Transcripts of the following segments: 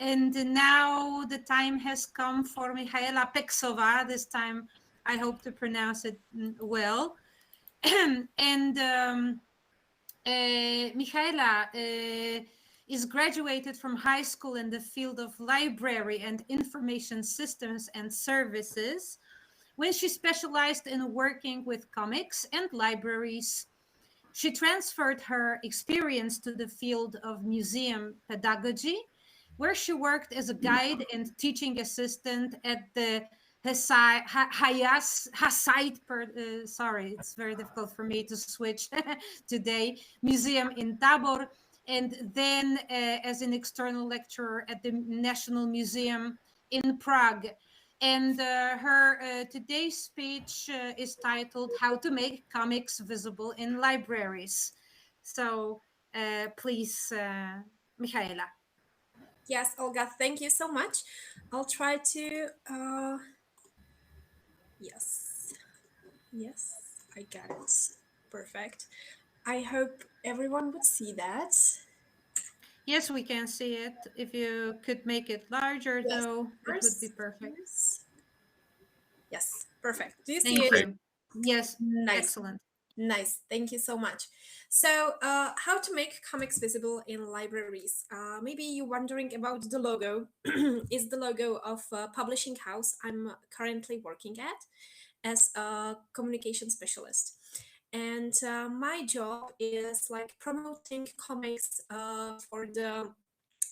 And now the time has come for Michaela Pexová. This time I hope to pronounce it well. And Michaela is graduated from high school in the field of library and information systems and services, when she specialized in working with comics and libraries. She transferred her experience to the field of museum pedagogy, where she worked as a guide and teaching assistant at the sorry, it's very difficult for me to switch today, museum in Tabor, and then as an external lecturer at the National Museum in Prague. And her today's speech is titled How to Make Comics Visible in Libraries. So please, Michaela. Yes, Olga, thank you so much. I'll try to, yes, I got it. Perfect. I hope everyone would see that. Yes, we can see it. If you could make it larger, though, it would be perfect. Yes, perfect. Do you Thank see it? you. Yes, Nice. excellent. Nice, thank you so much. So, how to make comics visible in libraries? Maybe you're wondering about the logo. Is the logo of a publishing house I'm currently working at as a communication specialist. And my job is like promoting comics for the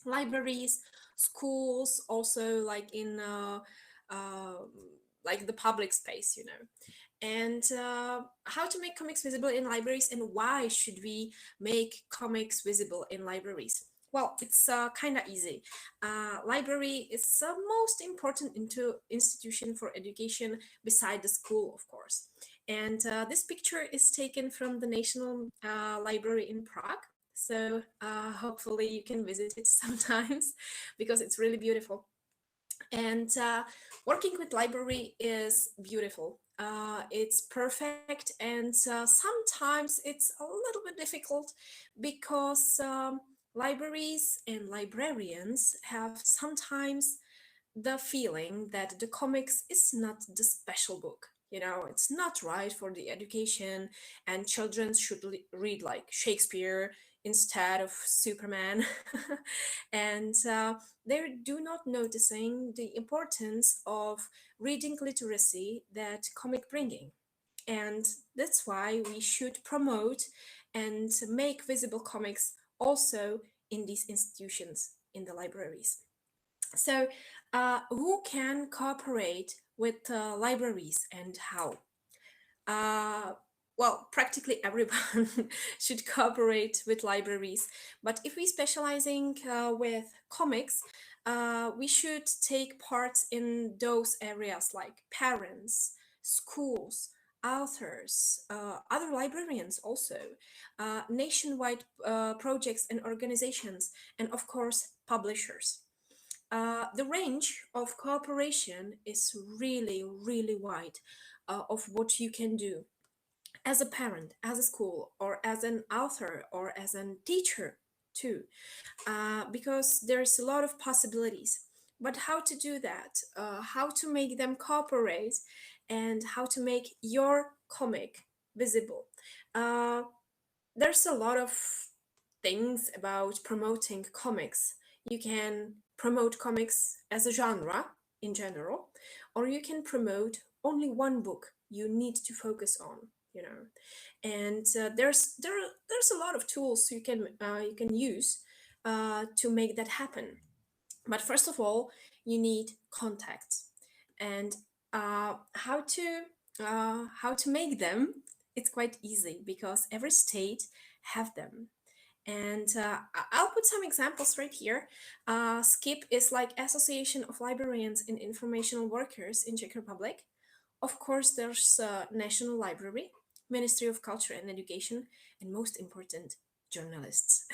libraries, schools, also like in like the public space, you know. And how to make comics visible in libraries, and why should we make comics visible in libraries? Well, it's kind of easy. Library is the most important institution for education beside the school, of course. And this picture is taken from the National Library in Prague. So hopefully you can visit it sometimes because it's really beautiful. And working with library is beautiful. It's perfect, and sometimes it's a little bit difficult because libraries and librarians have sometimes the feeling that the comics is not the special book. You know, it's not right for the education, and children should read like Shakespeare instead of Superman. And they do not noticing the importance of reading literacy that comic bringing. And that's why we should promote and make visible comics also in these institutions, in the libraries. So who can cooperate with libraries, and how? Well, practically everyone should cooperate with libraries. But if we're specializing with comics, we should take part in those areas like parents, schools, authors, other librarians also, nationwide projects and organizations, and of course, publishers. The range of cooperation is really, really wide of what you can do as a parent, as a school, or as an author, or as a teacher too, because there's a lot of possibilities. But how to do that, how to make them cooperate, and how to make your comic visible. There's a lot of things about promoting comics. You can promote comics as a genre in general, or you can promote only one book you need to focus on, you know. And there's a lot of tools you can use to make that happen. But first of all, you need contacts, and how to make them. It's quite easy because every state have them. And I'll put some examples right here. SKIP is like Association of Librarians and Informational Workers in Czech Republic. Of course, there's National Library, Ministry of Culture and Education, and most important, journalists.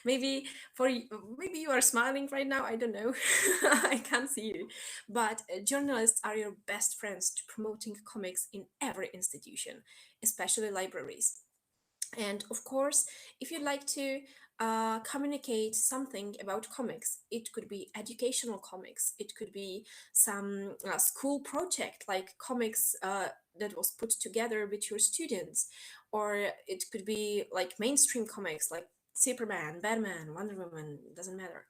maybe you are smiling right now. I don't know. I can't see you, but journalists are your best friends to promoting comics in every institution, especially libraries. And of course, if you'd like to communicate something about comics. It could be educational comics. It could be some school project like comics that was put together with your students, or it could be like mainstream comics like Superman, Batman, Wonder Woman, doesn't matter.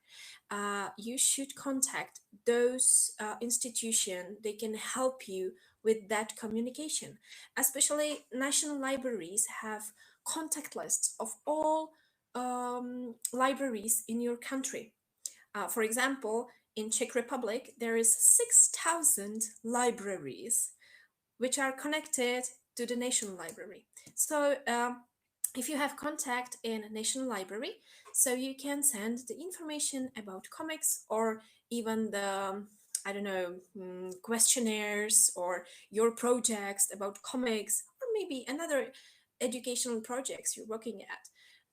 You should contact those institutions. They can help you with that communication. Especially national libraries have contact lists of all libraries in your country. For example, in Czech Republic, there is 6,000 libraries which are connected to the National Library. So if you have contact in a National Library, so you can send the information about comics or even the, I don't know, questionnaires or your projects about comics or maybe another educational projects you're working at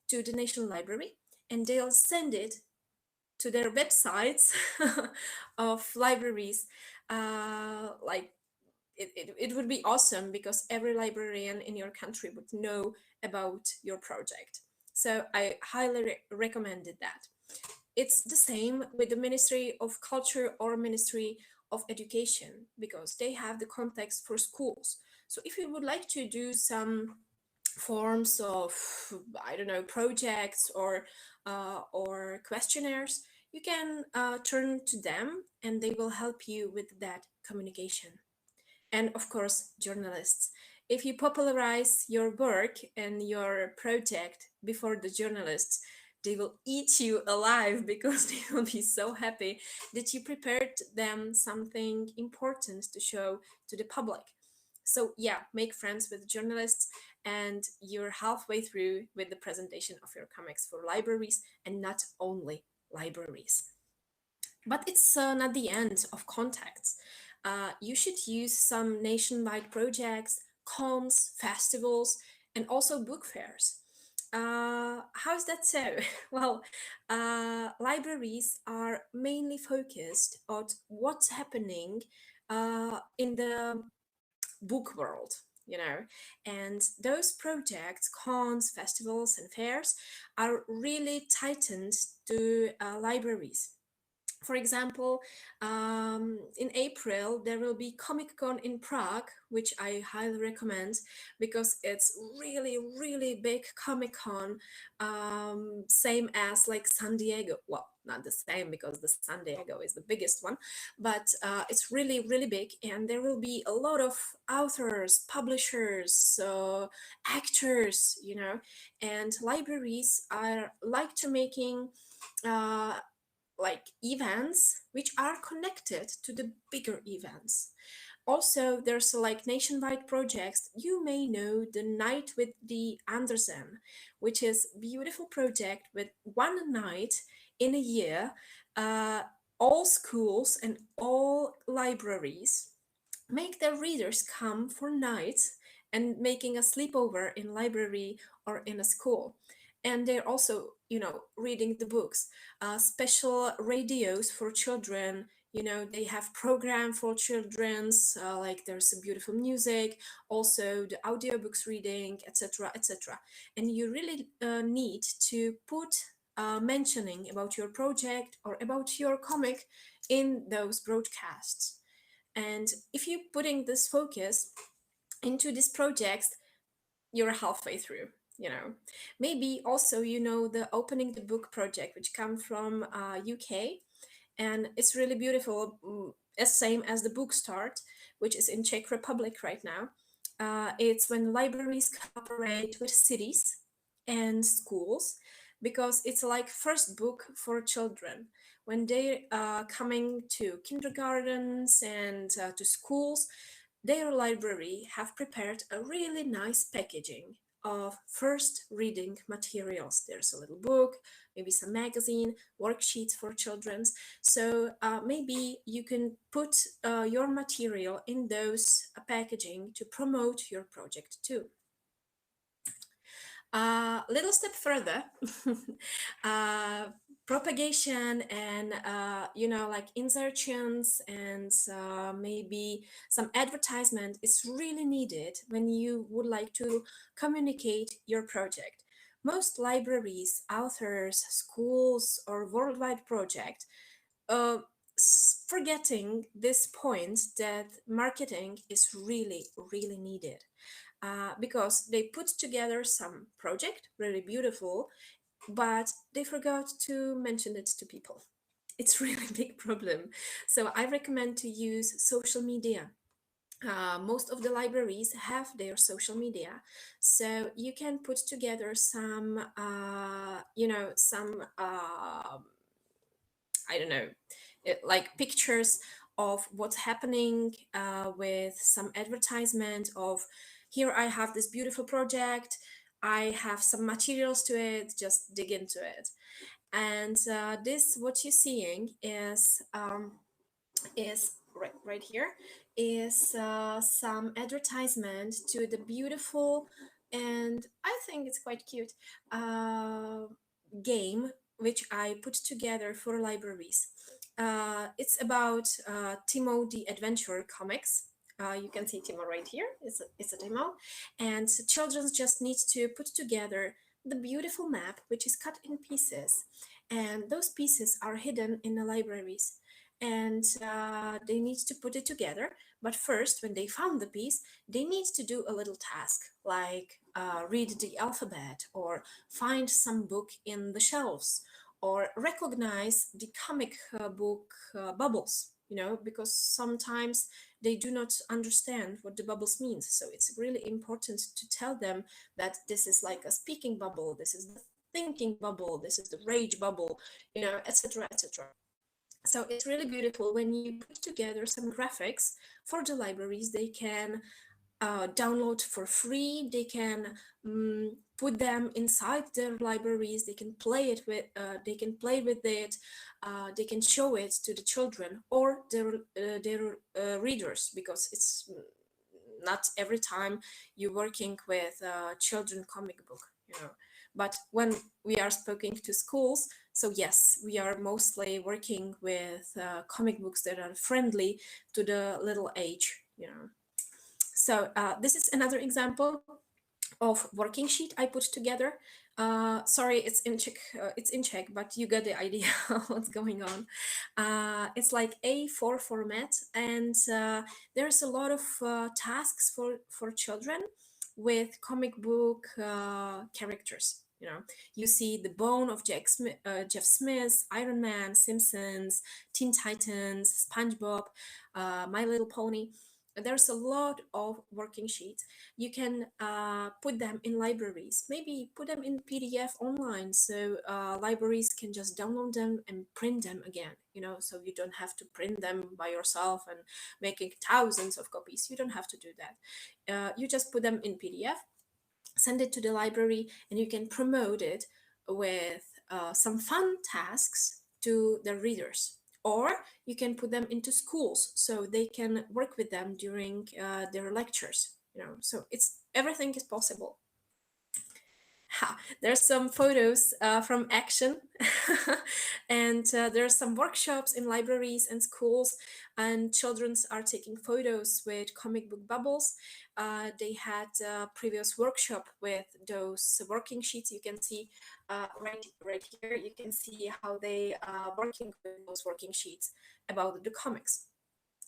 to the National Library, and they'll send it to their websites of libraries. Like it would be awesome because every librarian in your country would know about your project. So I highly recommended that. It's the same with the Ministry of Culture or Ministry of Education because they have the context for schools. So if you would like to do some forms of, I don't know, projects or questionnaires, you can turn to them and they will help you with that communication. And of course, journalists. If you popularize your work and your project before the journalists, they will eat you alive because they will be so happy that you prepared them something important to show to the public. So yeah, make friends with journalists and you're halfway through with the presentation of your comics for libraries and not only libraries. But it's not the end of contacts. You should use some nationwide projects, cons, festivals, and also book fairs. How's that so? Well, libraries are mainly focused on what's happening in the book world, you know, and those projects, cons, festivals, and fairs are really tightened to libraries. For example, in April, there will be Comic-Con in Prague, which I highly recommend because it's really, really big Comic-Con, same as like San Diego. Well, not the same because the San Diego is the biggest one, but it's really, really big. And there will be a lot of authors, publishers, actors, you know, and libraries are like to making like events which are connected to the bigger events. Also, there's like nationwide projects. You may know the Night with the Andersen, which is a beautiful project with one night in a year. All schools and all libraries make their readers come for nights and making a sleepover in library or in a school. And they're also, you know, reading the books. Special radios for children, you know, they have program for children's, like there's a beautiful music, also the audiobooks reading, etc., etc. And you really need to put mentioning about your project or about your comic in those broadcasts. And if you're putting this focus into these projects, you're halfway through, you know. Maybe also, you know, the Opening the Book project, which comes from UK, and it's really beautiful, as same as the Book Start, which is in Czech Republic right now. It's when libraries cooperate with cities and schools, because it's like first book for children. When they are coming to kindergartens and to schools, their library have prepared a really nice packaging of first reading materials. There's a little book, maybe some magazine, worksheets for children. So maybe you can put your material in those packaging to promote your project too. Little step further, propagation and you know, like insertions and maybe some advertisement is really needed when you would like to communicate your project. most libraries, authors, schools, or worldwide project forgetting this point that marketing is really, really needed. Because they put together some project, really beautiful, but they forgot to mention it to people. It's really a big problem. So I recommend to use social media. Most of the libraries have their social media, so you can put together some, I don't know, like pictures of what's happening with some advertisement of, here I have this beautiful project, I have some materials to it, just dig into it. And this, what you're seeing is right here, is some advertisement to the beautiful, and I think it's quite cute, game which I put together for libraries. It's about Timo the Adventure comics. You can see Timo right here. It's a demo, and children just need to put together the beautiful map, which is cut in pieces, and those pieces are hidden in the libraries, and they need to put it together. But first, when they found the piece, they need to do a little task, like read the alphabet, or find some book in the shelves, or recognize the comic book bubbles, because sometimes they do not understand what the bubbles means. So it's really important to tell them that this is like a speaking bubble, this is the thinking bubble, this is the rage bubble, etc., etc. So it's really beautiful when you put together some graphics for the libraries. They can download for free. They can put them inside their libraries. They can play it with. They can play with it. They can show it to the children or their readers, because it's not every time you're working with children comic book, But when we are speaking to schools, so yes, we are mostly working with comic books that are friendly to the little age, So this is another example of working sheet I put together. Sorry, it's in Czech, but you got the idea what's going on. It's like A4 format, and there's a lot of tasks for children with comic book characters. You see the bone of Jeff Smith, Iron Man, Simpsons, Teen Titans, SpongeBob, My Little Pony. There's a lot of working sheets. You can put them in libraries, maybe put them in PDF online, so libraries can just download them and print them again, so you don't have to print them by yourself and making thousands of copies. You don't have to do that. You just put them in PDF, send it to the library, and you can promote it with some fun tasks to the readers. Or you can put them into schools so they can work with them during their lectures. So everything is possible. There's some photos from action and there's some workshops in libraries and schools, and children are taking photos with comic book bubbles. They had a previous workshop with those working sheets. You can see right here, you can see how they are working with those working sheets about the comics.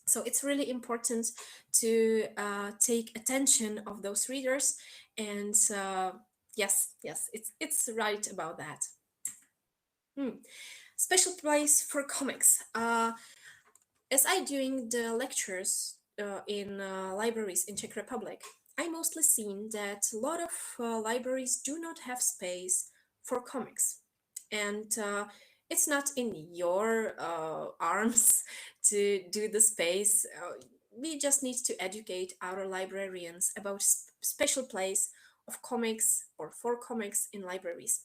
So it's really important to take attention of those readers, and yes, it's right about that. Special place for comics. As I doing the lectures in libraries in Czech Republic, I mostly seen that a lot of libraries do not have space for comics, and it's not in your arms to do the space. We just need to educate our librarians about special place of comics or for comics in libraries,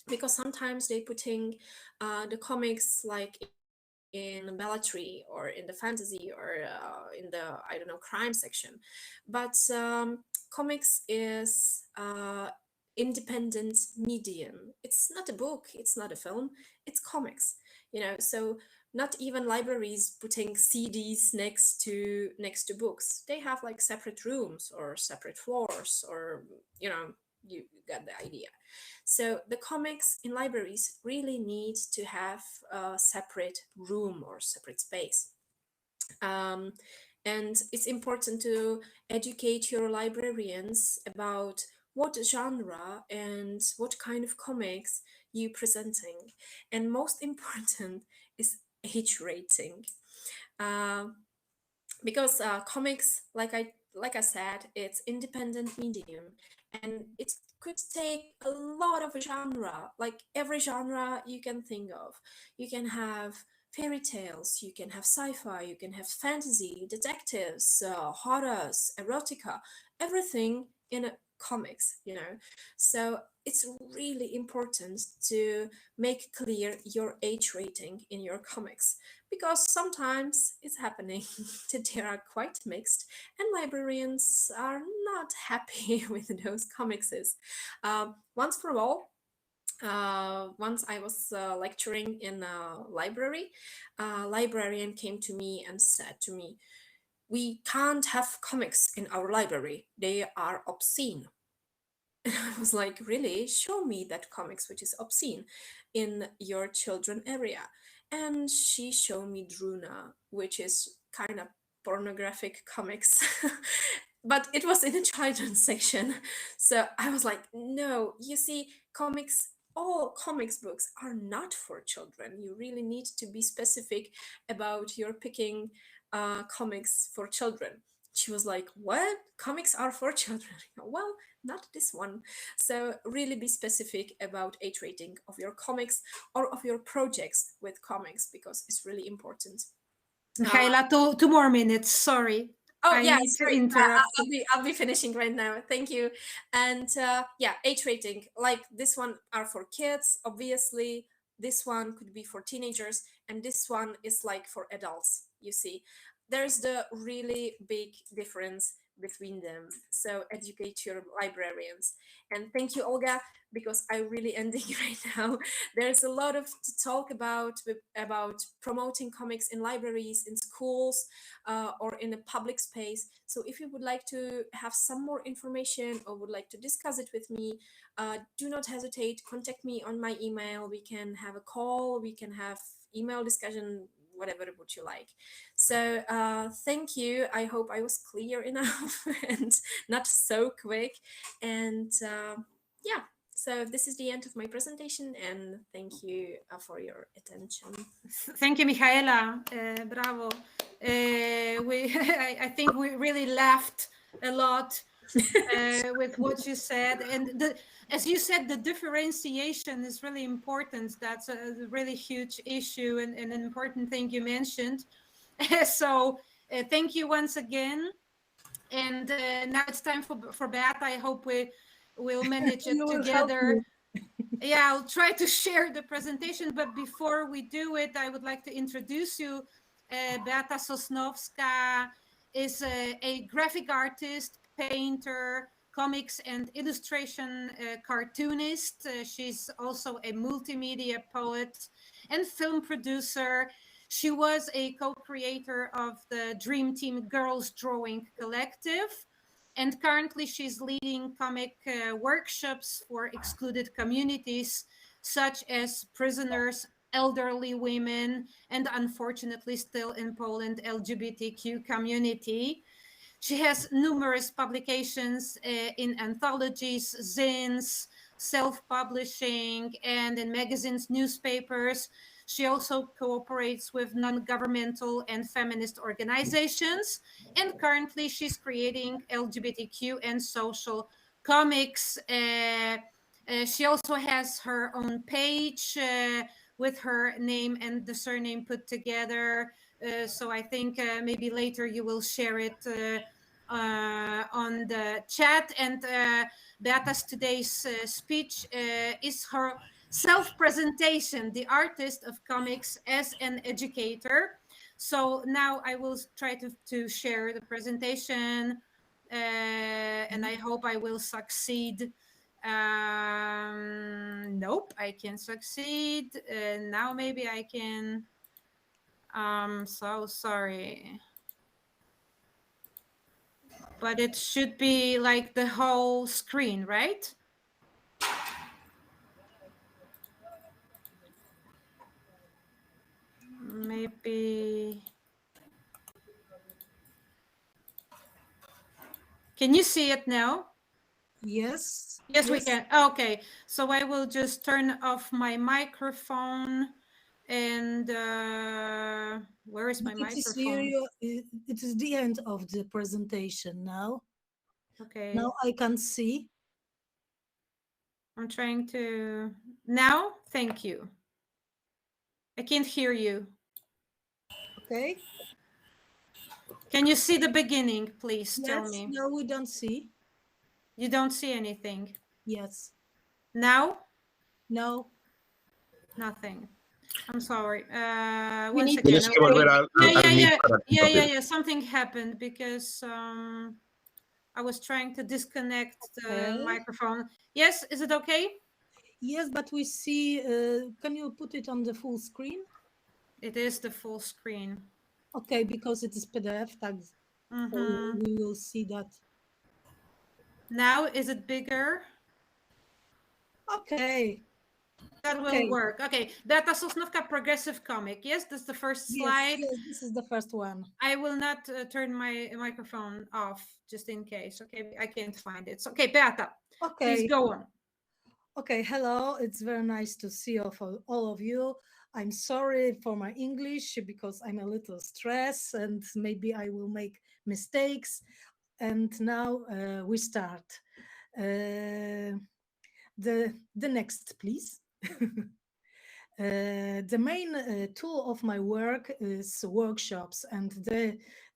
because sometimes they putting the comics like in Bellatry or in the fantasy or in the, I don't know, crime section. But comics is independent medium. It's not a book, it's not a film, it's comics, so not even libraries putting CDs next to books. They have like separate rooms or separate floors, or you got the idea. So the comics in libraries really need to have a separate room or separate space. And it's important to educate your librarians about what genre and what kind of comics you presenting. And most important is age rating. Because comics, like I said, it's independent medium, and it could take a lot of genre, like every genre you can think of. You can have fairy tales, you can have sci-fi, you can have fantasy, detectives, horrors, erotica, everything in a comics, you know. So it's really important to make clear your age rating in your comics, because sometimes it's happening that they are quite mixed and librarians are not happy with those comics. Once for all, once I was lecturing in a library, a librarian came to me and said to me, "We can't have comics in our library, they are obscene." And I was like, "Really? Show me that comics which is obscene in your children area." And she showed me Druna, which is kind of pornographic comics. But it was in the children's section. So I was like, no, you see, comics, all comics books are not for children. You really need to be specific about your picking comics for children. She was like, what? Comics are for children? Well, not this one. So really be specific about age rating of your comics or of your projects with comics, because it's really important. Michaela, 2 more minutes. Sorry. Oh, I yeah, need to sorry. interrupt. I'll be finishing right now. Thank you. And yeah, age rating, like this one are for kids, obviously. This one could be for teenagers, and this one is like for adults. You see, there's the really big difference between them. So educate your librarians. And thank you, Olga, because I really ending right now. There's a lot of to talk about promoting comics in libraries, in schools, or in a public space. So if you would like to have some more information or would like to discuss it with me, do not hesitate. Contact me on my email. We can have a call. We can have email discussion, whatever would you like. So thank you. I hope I was clear enough and not so quick. And yeah, so this is the end of my presentation, and thank you for your attention. Thank you, Michaela. Bravo. I think we really laughed a lot with what you said. And as you said, the differentiation is really important. That's a really huge issue and an important thing you mentioned. So thank you once again. And now it's time for Beata. I hope we'll manage it together. Yeah, I'll try to share the presentation, but before we do it, I would like to introduce you. Beata Sosnowska is a graphic artist, painter, comics and illustration cartoonist. She's also a multimedia poet and film producer. She was a co-creator of the Dream Team Girls Drawing Collective. And currently she's leading comic workshops for excluded communities, such as prisoners, elderly women, and unfortunately still in Poland, LGBTQ community. She has numerous publications in anthologies, zines, self-publishing, and in magazines, newspapers. She also cooperates with non-governmental and feminist organizations. And currently she's creating LGBTQ and social comics. She also has her own page with her name and the surname put together. So I think maybe later you will share it on the chat. And Beata's today's speech is her self-presentation, the artist of comics as an educator. So now I will try to share the presentation, and I hope I will succeed. Nope, I can succeed. Now maybe I can. So sorry. But it should be like the whole screen, right? maybe... Can you see it now? Yes. Yes, we can. Okay, so I will just turn off my microphone. And where is my microphone? It is the end of the presentation now. Okay. Now I can see. I'm trying to... Now? Thank you. I can't hear you. Okay. Can you see the beginning, please? Tell Yes. me. No, we don't see. You don't see anything? Yes. Now? No. Nothing. I'm sorry. We Once need again. Tienes que volver al meet para compartir. Yeah. Something happened because I was trying to disconnect the microphone. Yes, is it okay? Yes, but we see. Can you put it on the full screen? It is the full screen. Okay, because it is PDF tags. So we will see that. Now, is it bigger? Okay. That will work. Okay, Beata Sosnowska, progressive comic. Yes, that's the first slide. Yes, this is the first one. I will not turn my microphone off just in case. Okay, I can't find it. So, okay, Beata, please go on. Okay, hello. It's very nice to see all of you. I'm sorry for my English because I'm a little stressed and maybe I will make mistakes. And now we start. The next, please. The main tool of my work is workshops, and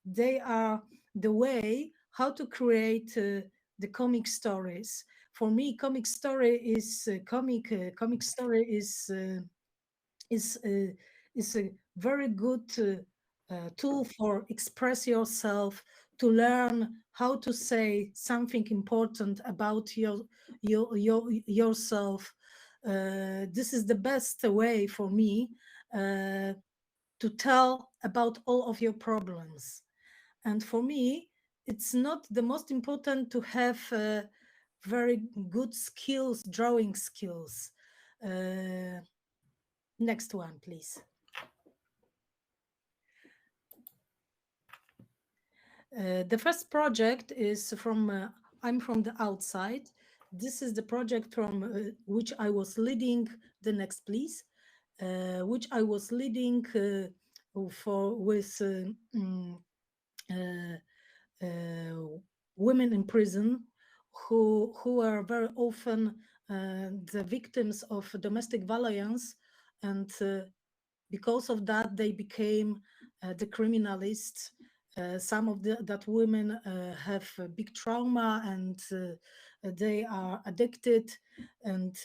they are the way how to create the comic stories. For me, comic story is a very good tool for express yourself, to learn how to say something important about yourself. This is the best way for me to tell about all of your problems. And for me, it's not the most important to have very good skills, drawing skills. Next one, please. The first project is from, I'm from the outside. This is the project from which I was leading. The next, please. Which I was leading with women in prison who are very often the victims of domestic violence, and because of that they became the criminalists. Some of that women have a big trauma and they are addicted, and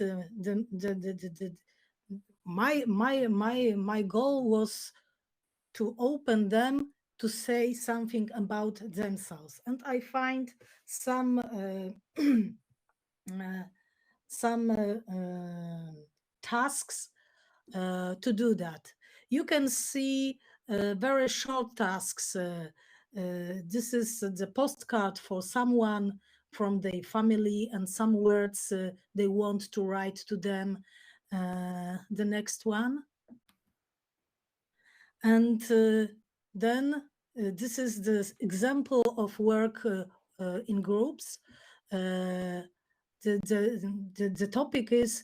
my goal was to open them to say something about themselves, and I find some tasks to do that. You can see very short tasks. This is the postcard for someone from their family and some words they want to write to them. The next one. And then this is the example of work in groups. The topic is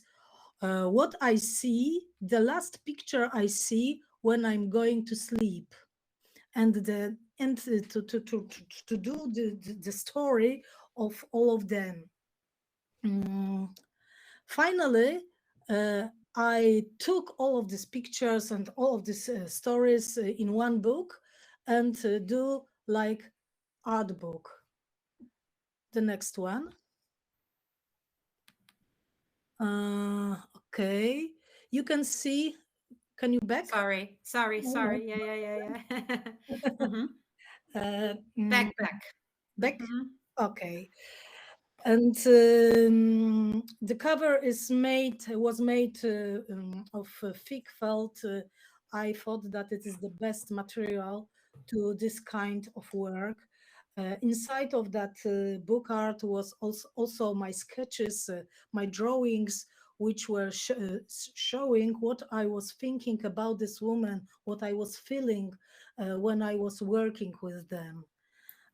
what I see, the last picture I see when I'm going to sleep, and to do the story of all of them. Finally, I took all of these pictures and all of these stories in one book and do like art book. The next one. Okay, you can see. Can you back? Sorry. Yeah. Back. Back. Okay. And the cover was made of thick felt. I thought that it is the best material to this kind of work. Inside of that book art was also my sketches, my drawings, which were showing what I was thinking about this woman, what I was feeling when I was working with them.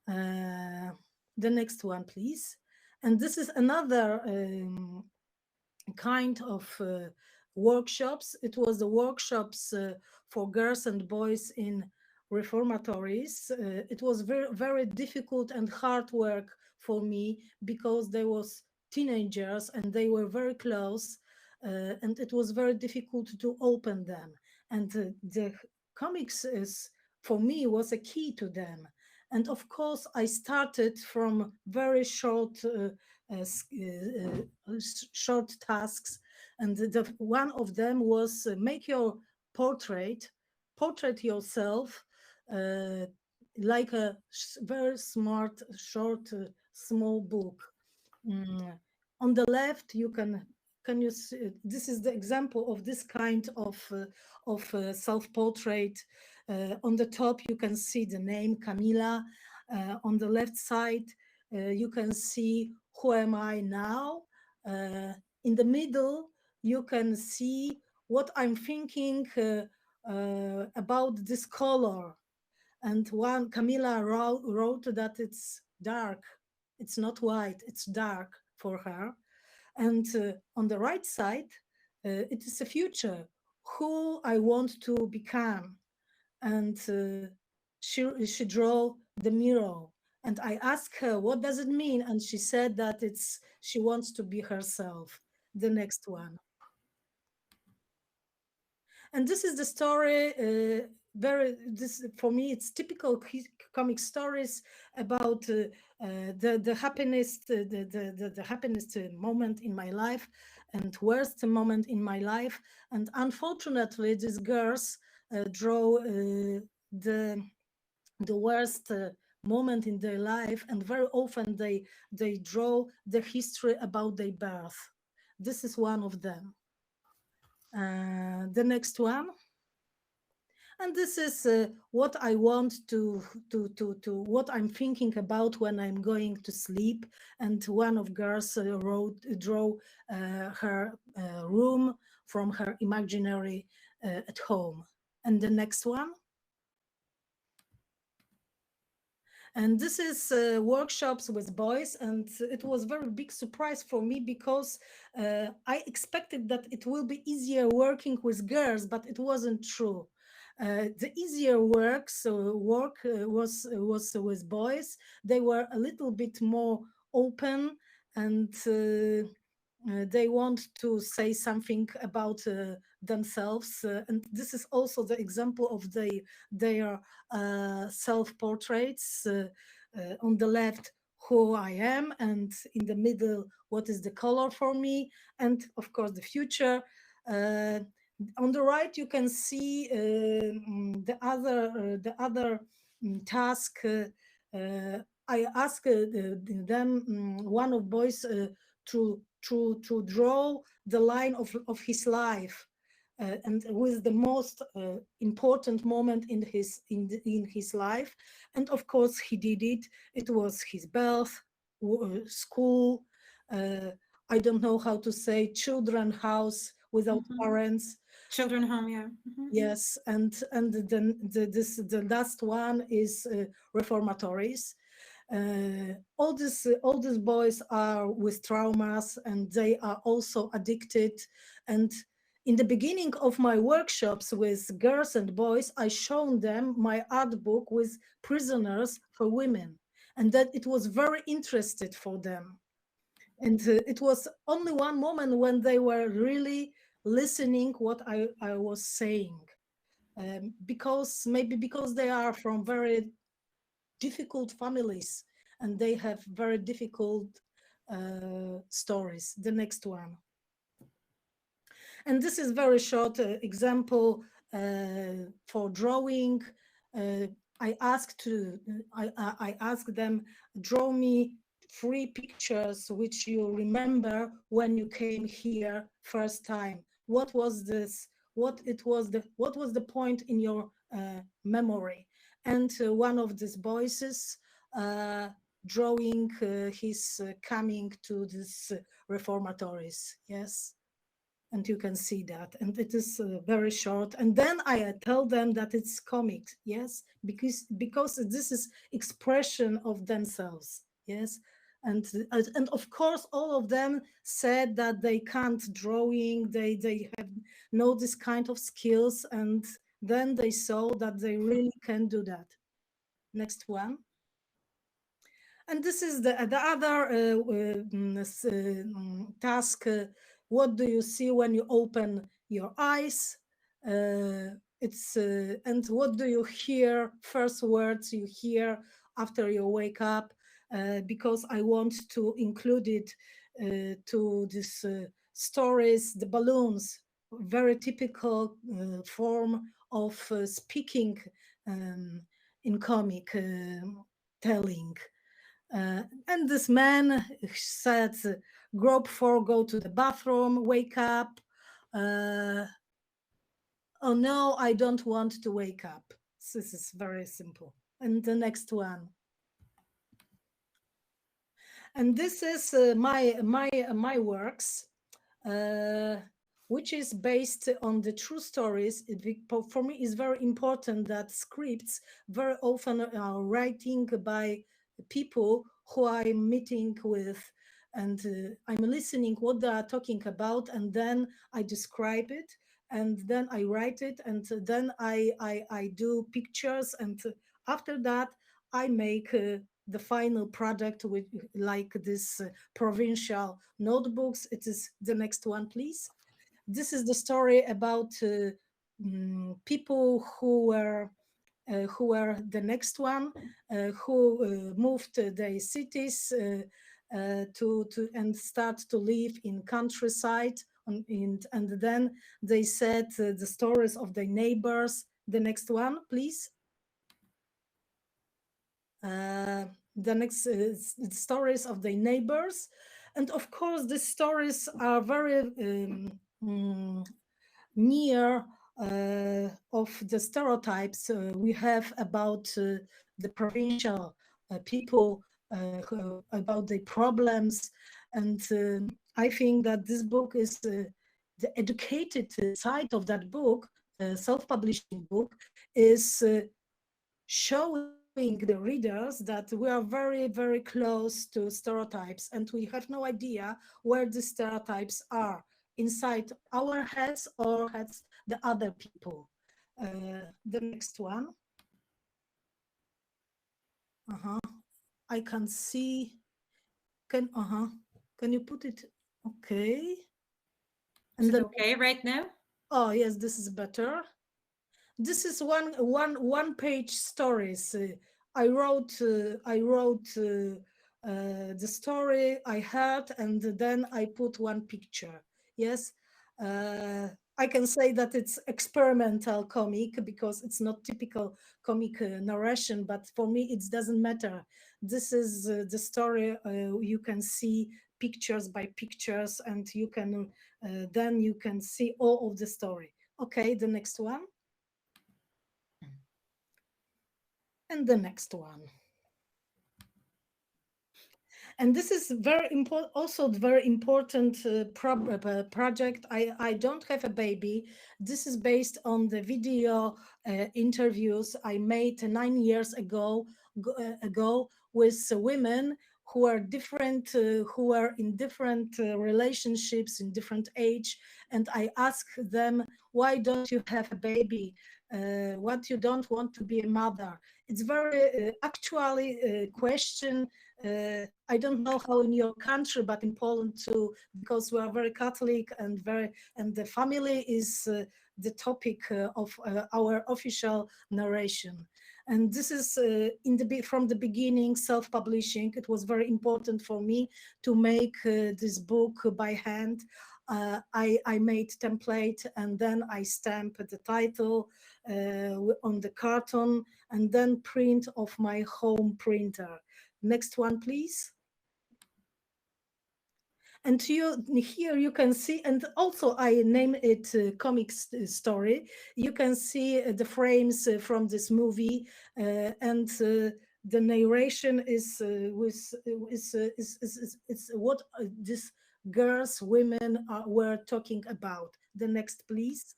The next one, please. And this is another kind of workshops. It was the workshops for girls and boys in reformatories. It was very, very difficult and hard work for me because there was teenagers and they were very close, and it was very difficult to open them. And the comics for me was a key to them. And of course, I started from very short tasks, and one of them was make your portrait yourself, like a very smart, short, small book. On the left, you can you see, this is the example of this kind of self-portrait. On the top, you can see the name Camila. On the left side, you can see who am I now. In the middle, you can see what I'm thinking about this color. And one Camila wrote that it's dark. It's not white, it's dark for her. And on the right side, it is a future, who I want to become. And she drew the mirror. And I asked her, what does it mean? And she said that she wants to be herself. The next one. And this is the story, for me, it's typical comic stories about the happiness, the happiness moment in my life and worst moment in my life. And unfortunately, these girls draw the worst moment in their life, and very often they draw the history about their birth. This is one of them. The next one. And this is what I want what I'm thinking about when I'm going to sleep. And one of girls drew her room from her imaginary at home. And the next one. And this is workshops with boys, and it was a very big surprise for me because I expected that it will be easier working with girls, but it wasn't true. The easier work was with boys. They were a little bit more open, and they want to say something about themselves. And this is also the example of their self-portraits. On the left, who I am, and in the middle, what is the color for me, and of course the future. On the right, you can see the other task. I asked them, one of boys, to draw the line of his life, and with the most important moment in his life. And of course, he did it. It was his birth, school. I don't know how to say, children house without parents. Children home, yeah. Yes, and then the last one is reformatories. All these boys are with traumas, and they are also addicted. And in the beginning of my workshops with girls and boys, I shown them my art book with prisoners for women, and that it was very interested for them. And it was only one moment when they were really listening what I was saying, maybe because they are from very difficult families and they have very difficult stories. The next one. And this is very short example for drawing. I asked them, draw me 3 pictures which you remember when you came here first time. What was this? What was the point in your memory? And one of these boys drawing his coming to this reformatories. Yes. and you can see that, and it is very short. And then I tell them that it's comics, yes, because this is expression of themselves, yes. And of course all of them said that they can't drawing, they have no this kind of skills, and then they saw that they really can do that. Next one. And this is the other task. What do you see when you open your eyes? It's and what do you hear? First words you hear after you wake up, because I want to include it to this stories. The balloons, very typical form of speaking in comic telling. And this man said, group 4, go to the bathroom, wake up. Oh no, I don't want to wake up. This is very simple. And the next one. And this is my works, which is based on the true stories. For me, it's very important that scripts very often are writing by people who I'm meeting with, and I'm listening what they are talking about, and then I describe it, and then I write it, and then I do pictures, and after that I make the final product with like this provincial notebooks. It is the next one, please. This is the story about people who were the next one, who moved their cities to and start to live in countryside, and then they said the stories of their neighbors. The next one, please. The next stories of the neighbors, and of course the stories are very near of the stereotypes we have about the provincial people, about the problems. And I think that this book is the educated side of that book, self-publishing book, is showing the readers that we are very, very close to stereotypes, and we have no idea where the stereotypes are, inside our heads or heads the other people. The next one. I can see. Can you put it? Okay. And is it okay right now? Oh yes, this is better. This is one page stories. I wrote the story I heard, and then I put one picture. Yes, I can say that it's experimental comic because it's not typical comic narration, but for me it doesn't matter. This is the story. You can see pictures by pictures, and you can then you can see all of the story. Okay, the next one. And the next one. And this is very important, also very important project. I don't have a baby. This is based on the video interviews I made 9 years ago with women who are different, who are in different relationships, in different age. And I ask them, why don't you have a baby? What you don't want to be a mother? It's very actually question. I don't know how in your country, but in Poland too, because we are very Catholic and the family is the topic of our official narration. And this is from the beginning self-publishing. It was very important for me to make this book by hand. I made template, and then I stamp the title on the carton, and then print off my home printer. Next one, please. And here you can see, and also I name it comic story. You can see the frames from this movie, and the narration is what this girls, women were talking about. The next, please.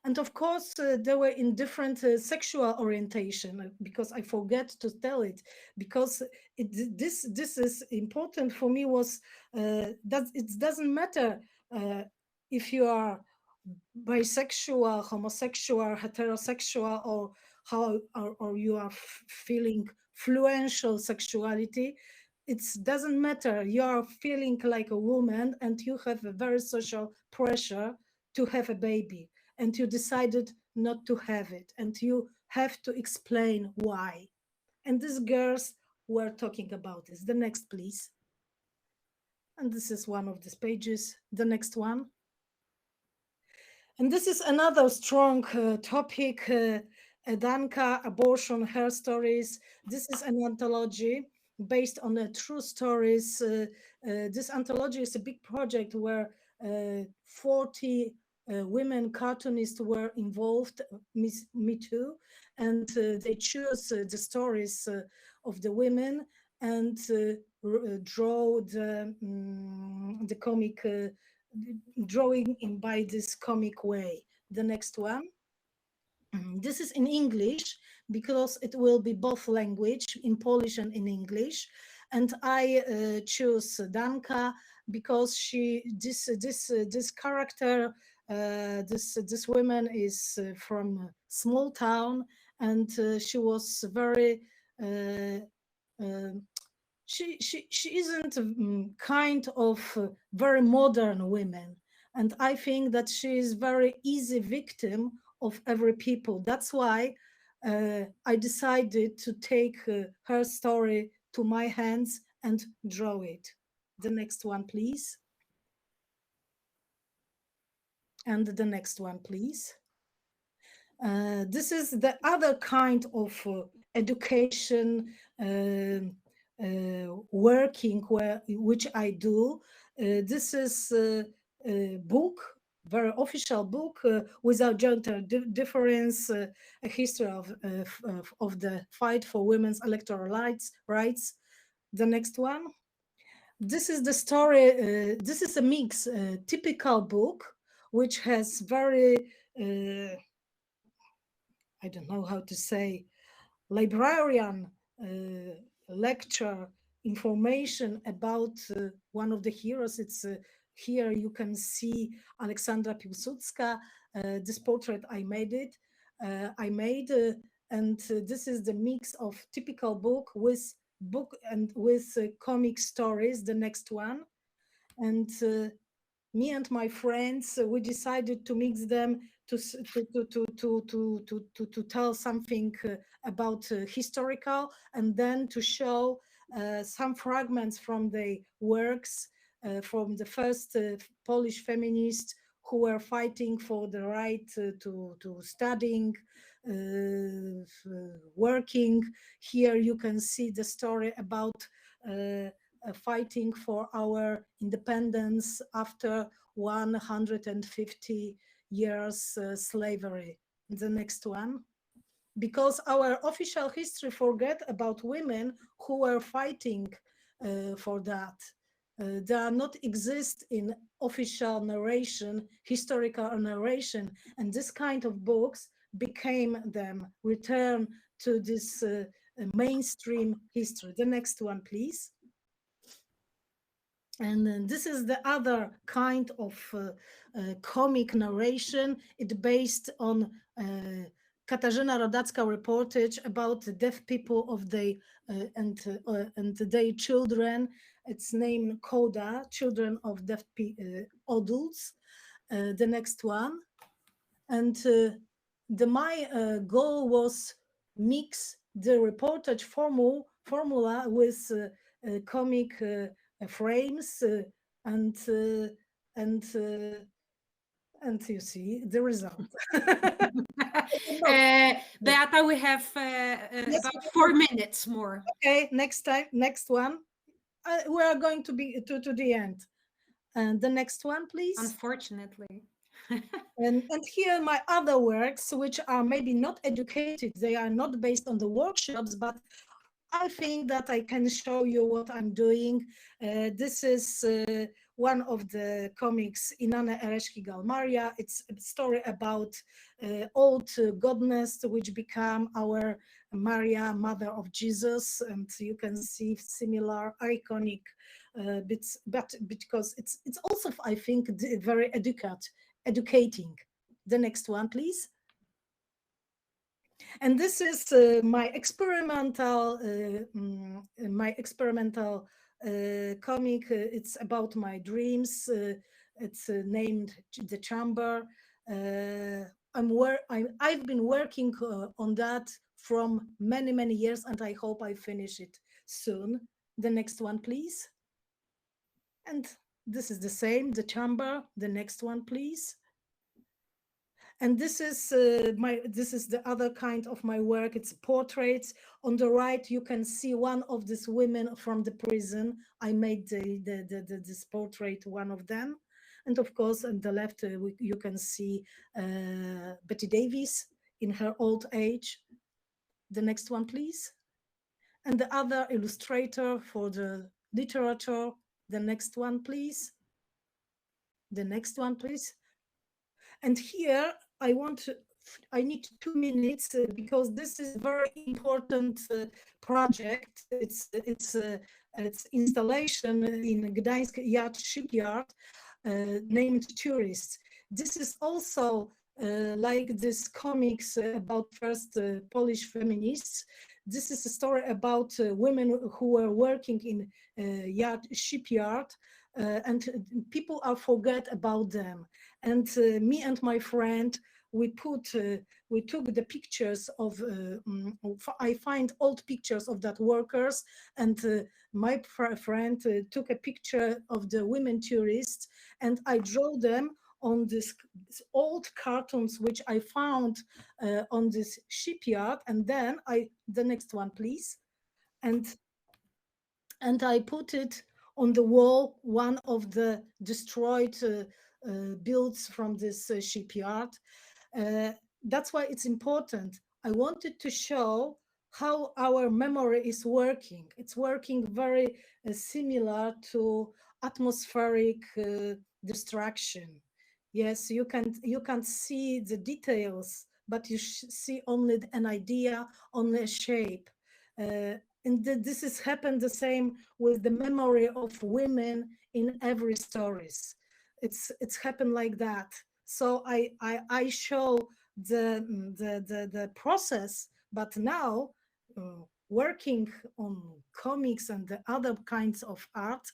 And of course, they were in different sexual orientation, because I forget to tell it, because this is important for me, was that it doesn't matter if you are bisexual, homosexual, heterosexual, or how or you are feeling fluential sexuality. It doesn't matter. You are feeling like a woman and you have a very social pressure to have a baby, and you decided not to have it, and you have to explain why. And these girls were talking about this. The next, please. And this is one of these pages. The next one. And this is another strong topic, Danka, abortion, her stories. This is an anthology based on true stories. This anthology is a big project where 40 women cartoonists were involved, me too, and they choose the stories of the women and draw the comic drawing in by this comic way. The next one. This is in English because it will be both language, in Polish and in English. And I choose Danka because this character, this woman is from a small town, and she was very she isn't kind of very modern women, and I think that she is very easy victim of every people. That's why I decided to take her story to my hands and draw it. The next one, please. And the next one, please. This is the other kind of education working which I do. This is a book, very official book, without gender difference, a history of the fight for women's electoral rights. The next one. This is the story. This is a mix, typical book, which has very I don't know how to say, librarian lecture information about one of the heroes. It's here you can see Aleksandra Piłsudska. This portrait I made and this is the mix of typical book with comic stories. The next one. And me and my friends, we decided to mix them to tell something about historical, and then to show some fragments from the works from the first Polish feminists who were fighting for the right to studying, working. Here you can see the story about fighting for our independence after 150 years slavery. The next one. Because our official history forget about women who were fighting for that. They are not exist in official narration, historical narration, and this kind of books became them, return to this mainstream history. The next one, please. And then this is the other kind of comic narration. It's based on Katarzyna Rodacka reportage about the deaf people of the and their children. It's named CODA, Children of Deaf Adults. The next one. And my goal was mix the reportage formula with comic frames and you see the result. Beata, we have about 4 minutes more. Okay, next one. We are going to be to the end. And the next one, please. Unfortunately. and here my other works, which are maybe not educated. They are not based on the workshops, but I think that I can show you what I'm doing. This is one of the comics, Inanna Ereszki Galmaria. It's a story about old goddess which became our Maria, mother of Jesus, and you can see similar iconic bits, but because it's also, I think, very educating. The next one, please. And this is my experimental comic. It's about my dreams. It's named The Chamber. I've been working on that from many years, and I hope I finish it soon. The next one, please. And this is the same, The Chamber. The next one, please. And this is the other kind of my work. It's portraits. On the right, you can see one of these women from the prison. I made this portrait, one of them. And of course, on the left, you can see Betty Davis in her old age. The next one, please. And the other illustrator for the literature. The next one, please. The next one, please. And here I need 2 minutes because this is very important project. It's installation in Gdańsk Yacht Shipyard named Tourists. This is also like this comics about first Polish feminists. This is a story about women who were working in yacht shipyard, and people are forget about them. And me and my friend, we took the pictures of, I find old pictures of that workers, and my friend took a picture of the women tourists, and I drew them on this old cartoons which I found on this shipyard. And then the next one, please. And I put it on the wall, one of the destroyed builds from this shipyard. That's why it's important. I wanted to show how our memory is working. It's working very similar to atmospheric distraction. Yes, you can see the details, but you see only an idea, only a shape. And this has happened the same with the memory of women in every stories. It's happened like that. So I show the process, but now working on comics and the other kinds of art,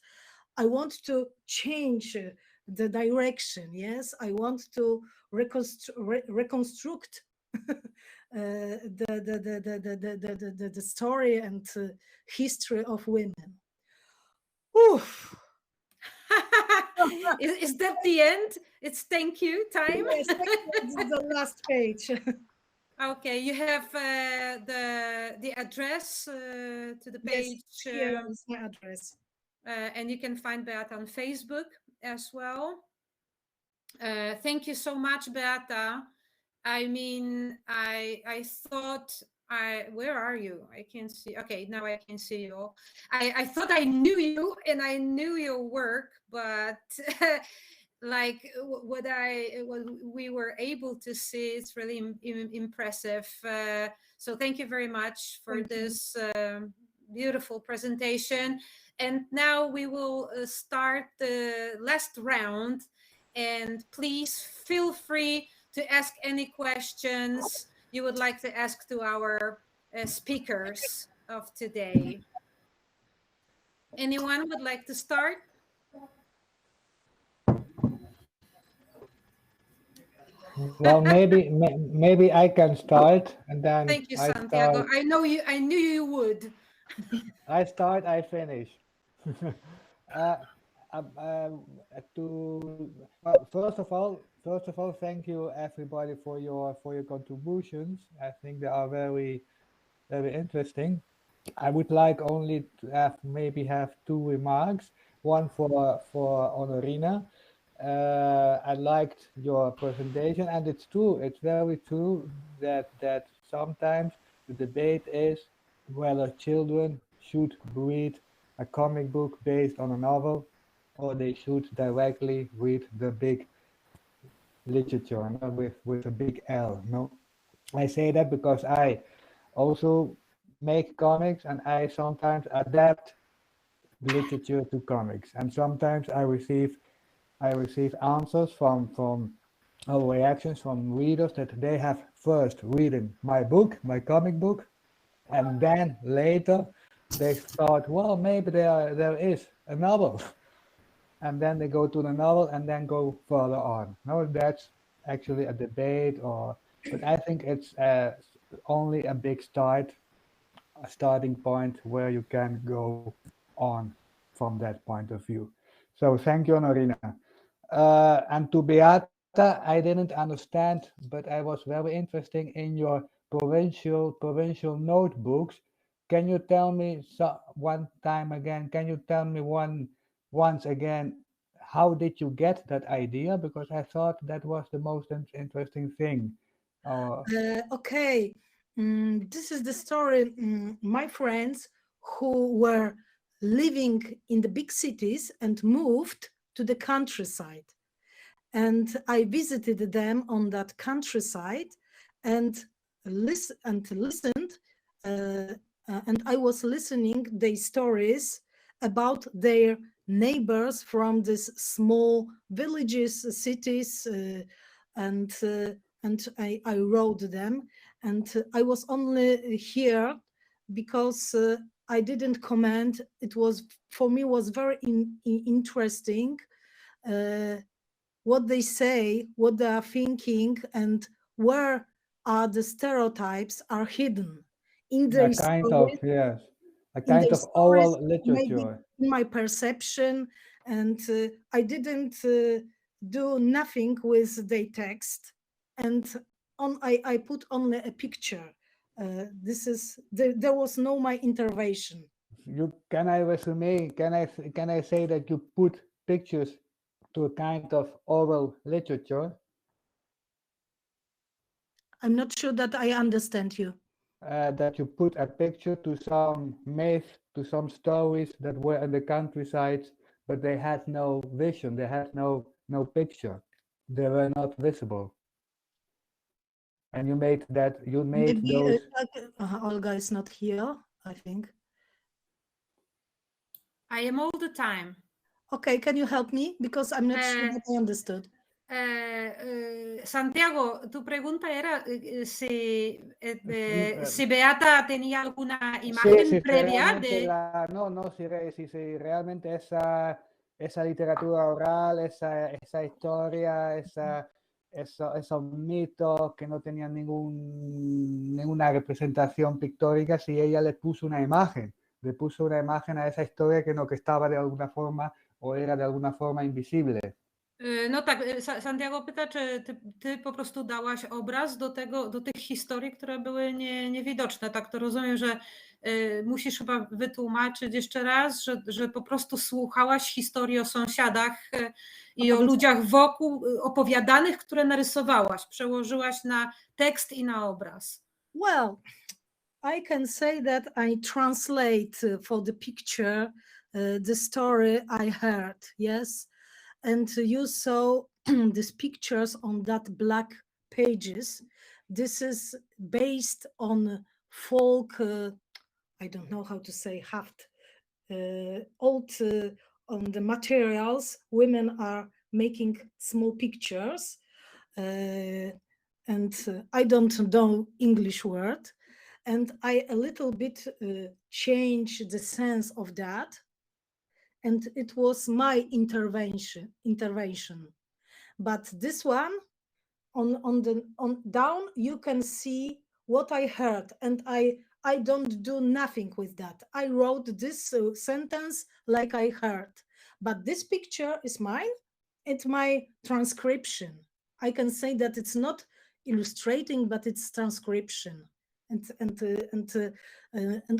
I want to change the direction. Yes, I want to reconstruct the story and history of women. Oof. Is that the end? It's thank you time? Yes, the last page. Okay, you have the address to the page. Yes, here is my address. And you can find Beata on Facebook as well. Thank you so much, Beata. I mean, I thought where are you? I can't see. Okay, now I can see you all. I thought I knew you and I knew your work, but like what we were able to see, it's really impressive. So thank you very much for this beautiful presentation. And now we will start the last round. And please feel free to ask any questions you would like to ask to our speakers of today. Anyone would like to start? Well, maybe I can start, and then thank you, Santiago. I knew you would. I start, I finish. First of all, thank you everybody for your contributions. I think they are very interesting. I would like only to maybe have 2 remarks. One for Honorina. I liked your presentation, and it's true. It's very true that sometimes the debate is whether children should read a comic book based on a novel, or they should directly read the big literature, no, with a big L. No, I say that because I also make comics, and I sometimes adapt literature to comics, and sometimes I receive answers from or reactions from readers that they have first reading my book, my comic book, and then later they thought, well, maybe there is a novel, and then they go to the novel and then go further on. No, that's actually a debate, but I think it's only a big starting point where you can go on from that point of view. So thank you, Norina. And to Beata, I didn't understand, but I was very interested in your provincial notebooks. Can you tell me one time again? Can you tell me once again? How did you get that idea? Because I thought that was the most interesting thing. Okay, this is the story. My friends who were living in the big cities and moved to the countryside. And I visited them on that countryside and listened, and I was listening their stories about their neighbors from these small villages, cities, and I wrote them. And I was only here because I didn't comment. It was, for me, was very interesting what they say, what they are thinking, and where are the stereotypes are hidden in their A kind stories, of, yes, a in kind their of stories, oral maybe literature. in my perception. And I didn't do nothing with the text, and I put only a picture. There was no my intervention. Can I resume? Can I say that you put pictures to a kind of oral literature? I'm not sure that I understand you. That you put a picture to some myth, to some stories that were in the countryside, but they had no vision, they had no picture, they were not visible. And you made Maybe those. Olga is not here, I think. I am all the time. Okay, can you help me? Because I'm not sure that I understood. Santiago, tu pregunta era si Beata tenía alguna imagen previa de... Si realmente esa literatura oral, esa historia, esos mitos que no tenían ninguna representación pictórica, si ella le puso una imagen a esa historia que estaba de alguna forma o era de alguna forma invisible. No tak, Santiago pyta, czy ty po prostu dałaś obraz do tych historii, które były niewidoczne. Tak to rozumiem, że musisz chyba wytłumaczyć jeszcze raz, że po prostu słuchałaś historii o sąsiadach i o ludziach wokół opowiadanych, które narysowałaś, przełożyłaś na tekst i na obraz. Well, I can say that I translate for the picture the story I heard, yes? And you saw these pictures on that black pages. This is based on folk, I don't know how to say, haft, old, on the materials. Women are making small pictures. And I don't know English word. And I a little bit changed the sense of that. And it was my intervention. But this one, on down, you can see what I heard, and I don't do nothing with that. I wrote this sentence like I heard, but this picture is mine. It's my transcription. I can say that it's not illustrating, but it's transcription. And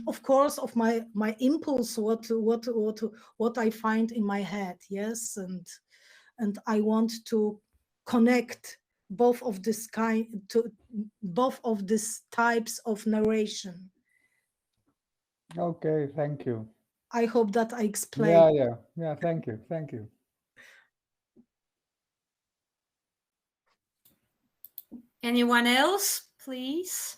of course of my impulse, what I find in my head, yes, and I want to connect both of these types of narration. Okay, thank you. I hope that I explained. Yeah. Thank you. Anyone else, please?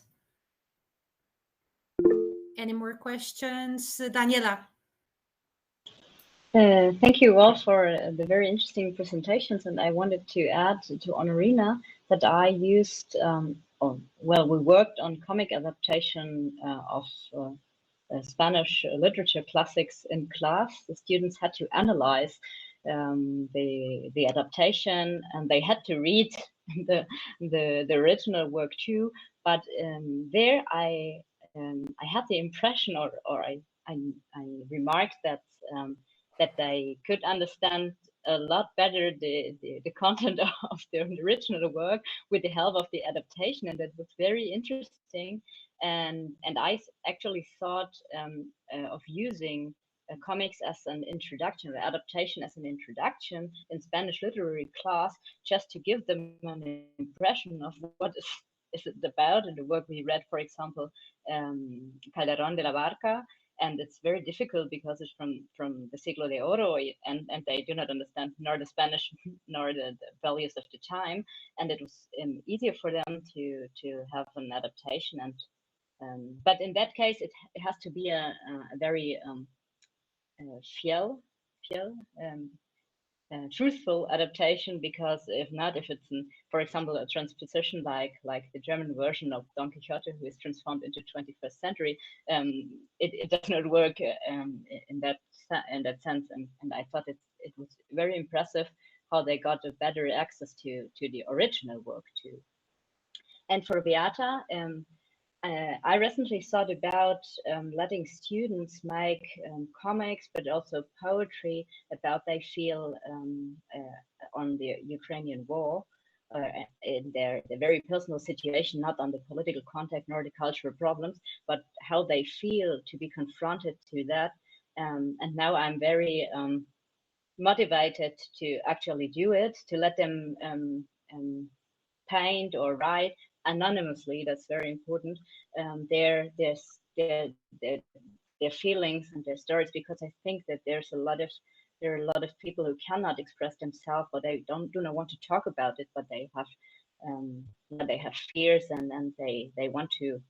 Any more questions? Daniela. Thank you all for the very interesting presentations, and I wanted to add to Honorina that I used, we worked on comic adaptation of Spanish literature classics in class. The students had to analyze the adaptation, and they had to read the original work too. But there, I had the impression, or I remarked that that they could understand a lot better the content of the original work with the help of the adaptation, and that was very interesting. And I actually thought of using comics as an introduction, or adaptation as an introduction in Spanish literary class, just to give them an impression of what is it about. In the work we read, for example, Calderón de la Barca, and it's very difficult because it's from the Siglo de Oro, and they do not understand nor the Spanish nor the values of the time, and it was easier for them to have an adaptation. And but in that case, it has to be a very truthful adaptation, because if not, if it's for example a transposition like the German version of Don Quixote, who is transformed into 21st century, it does not work in that sense. And I thought it was very impressive how they got a better access to the original work too. And for Beata, I recently thought about letting students make comics, but also poetry about they feel on the Ukrainian war, in their very personal situation, not on the political context nor the cultural problems, but how they feel to be confronted to that. And now I'm very motivated to actually do it, to let them paint or write anonymously. That's very important. Their feelings and their stories, because I think that there are a lot of people who cannot express themselves, or they do not want to talk about it, but they have fears, and they want to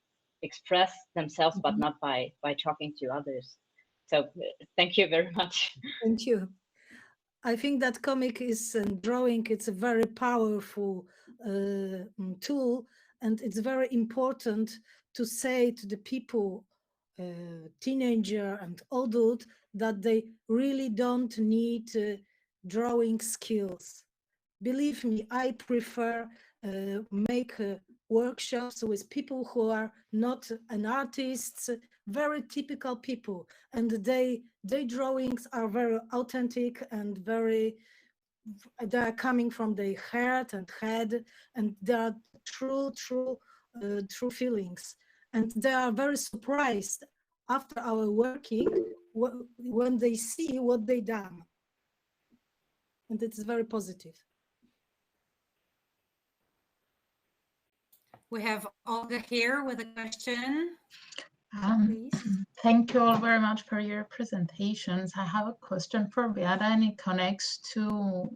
express themselves, but not by talking to others. So thank you very much. Thank you. I think that comic is and drawing, it's a very powerful tool, and it's very important to say to the people, teenager and adult, that they really don't need drawing skills. Believe me, I prefer make workshops with people who are not an artist, very typical people, and their drawings are very authentic and they are coming from their heart and head, and they are true feelings, and they are very surprised after our working when they see what they done, and it's very positive. We have Olga here with a question. Thank you all very much for your presentations. I have a question for Beata, and it connects to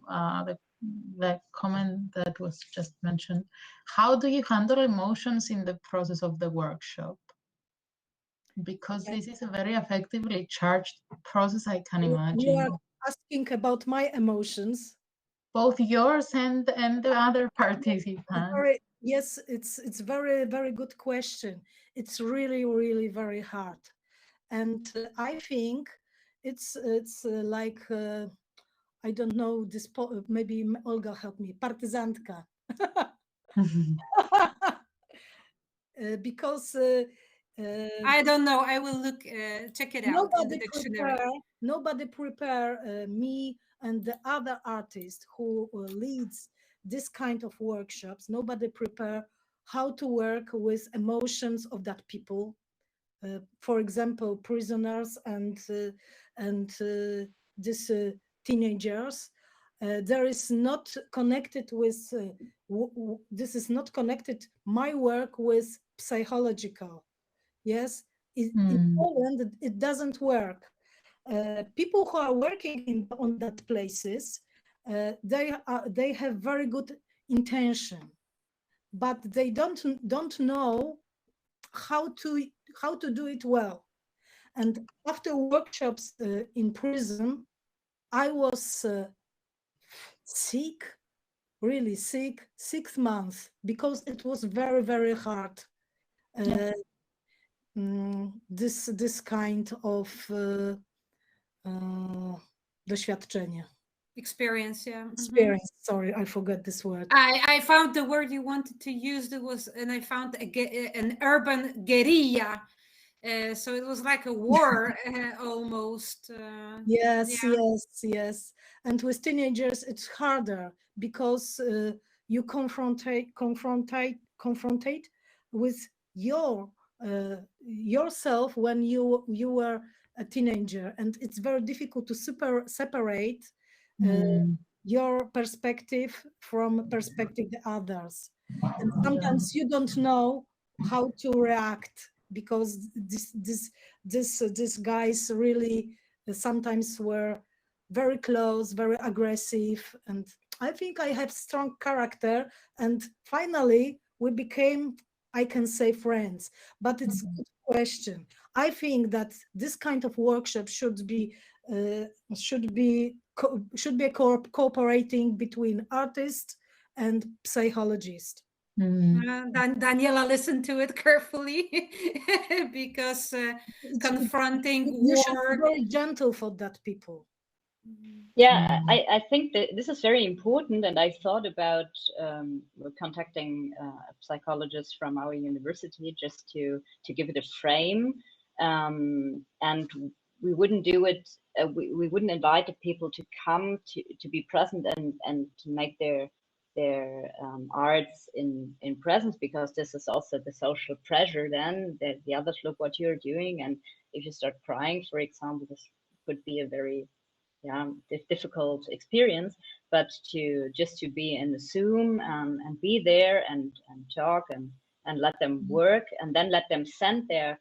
the comment that was just mentioned. How do you handle emotions in the process of the workshop? Because this is a very effectively charged process, I can imagine. You are asking about my emotions? Both yours and the other participants. Yes, it's very, very good question. It's really very hard, and I think it's like I don't know, this maybe Olga help me, partyzantka. Because I don't know. I will look, check it out in the dictionary. Nobody prepare me and the other artist who leads this kind of workshops. Nobody prepare how to work with emotions of that people. For example, prisoners and these teenagers. There is not connected with. This is not connected. My work with psychological. Yes, in Poland, it doesn't work. People who are working on that places, they have very good intention, but they don't know how to do it well. And after workshops in prison, I was sick, really sick, 6 months, because it was very, very hard. This kind of doświadczenie. Experience, yeah. Experience, sorry, I forgot this word. I found the word you wanted to use, and I found an urban guerrilla. So it was like a war almost. Yes, yeah. yes. And with teenagers, it's harder because you confrontate with yourself when you were a teenager, and it's very difficult to separate your perspective from perspective of others. And sometimes you don't know how to react, because these guys really sometimes were very close, very aggressive, and I think I have strong character, and finally we became, I can say, friends. But it's a good question. I think that this kind of workshop should be cooperating between artists and psychologists. Daniela listened to it carefully because confronting you war. should be very gentle for that people. Yeah, I think that this is very important, and I thought about contacting a psychologist from our university just to give it a frame, and we wouldn't do it. We wouldn't invite the people to come to be present and to make their arts in presence, because this is also the social pressure. Then that the others look what you're doing, and if you start crying, for example, this could be a very difficult experience. But to be in the Zoom and be there and talk and let them work, and then let them send their